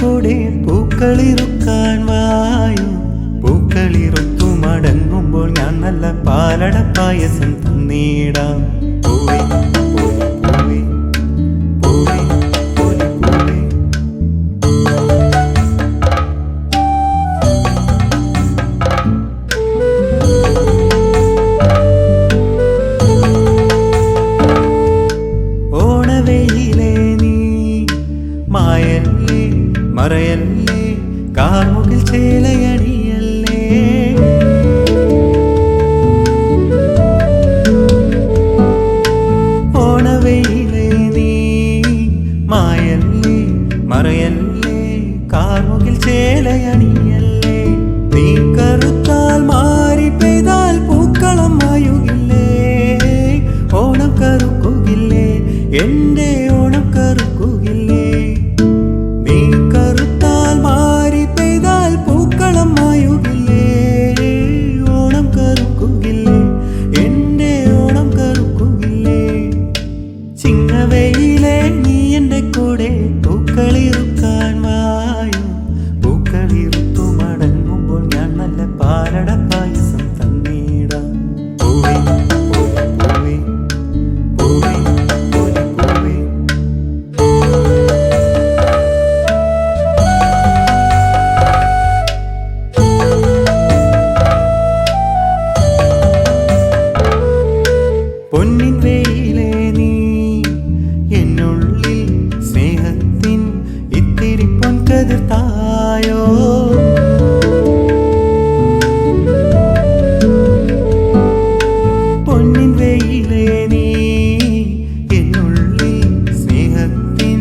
കൂടെ പൂക്കളിറുക്കാൻ വായോ. പൂക്കളിറുത്തു മടങ്ങുമ്പോൾ ഞാൻ നല്ല പാലട പായസം തന്നിടാം. പൂവേ പൂവേ പൂവേ പൂവേ പൂവേ. ഓണവെയിലേ നീ മായല്ലേ മറയല്ലേ, കാർമുകിൽ ചേലയണിയല്ലേ. ഓണവെയിലേ നീ മായല്ലേ മറയല്ലേ, കാർമുകിൽ ചേലയണിയല്ലേ. നീ കറുത്താൽ മാറി പെയ്താൽ പൂക്കളം മായുകില്ലേ. ഓണം കറുക്കുകില്ലേ, എന്റെ ഓണം കറുക്കുകില്ലേ. നീ കറുത്താൽ മാറി പെയ്താൽ പൂക്കളം മായുകില്ലേ. ഓണം കറുക്കുകില്ലേ, എന്റെ ഓണം കറുക്കുകില്ലേ. ചിങ്ങവെയിലേ നീ എന്റെ കൂടെ പൂക്കളിറുക്കാൻ വായോ. പൂക്കളിറുത്തു മടങ്ങുമ്പോൾ ഞാൻ നല്ല പാലട പായസം തന്നിടാം. പൂവേ പൂവേ പൂവേ പൂവേ പൂവേ. പൊന്നിൻ വെയിലേ നീ എന്നുള്ളിൽ സ്നേഹത്തിൻ ഇത്തിരി പൊൻകതിർ തായോ. പൊന്നിൻ വെയിലേ നീ എന്നുള്ളിൽ സ്നേഹത്തിൻ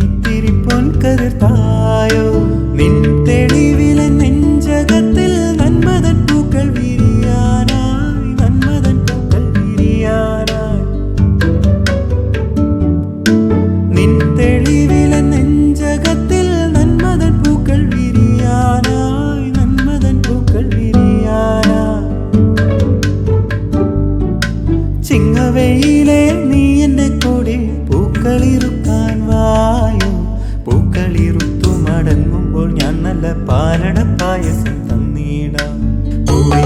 ഇത്തിരി പൊൻകതിർ തായോ. നിൻ തെളിവിലെ നെഞ്ചകത്തിൽ നന്മതൻ പൂക്കൾ വിരിയാനായി, നന്മതൻ പൂക്കൾ വിരിയാനായി. നിൻ തെളിവിലെ നെഞ്ചകത്തിൽ നന്മതൻ പൂക്കൾ വിരിയാനായി, നന്മതൻ പൂക്കൾ വിരിയാനായി. ചിങ്ങവെയിലേ നീ എന്റെ കൂടെ പൂക്കളിറുക്കാൻ വായോ. പൂക്കളിറുത്തു മടങ്ങുമ്പോൾ ഞാൻ നല്ല പാലട പായസം തന്നിടാം. പൂവേ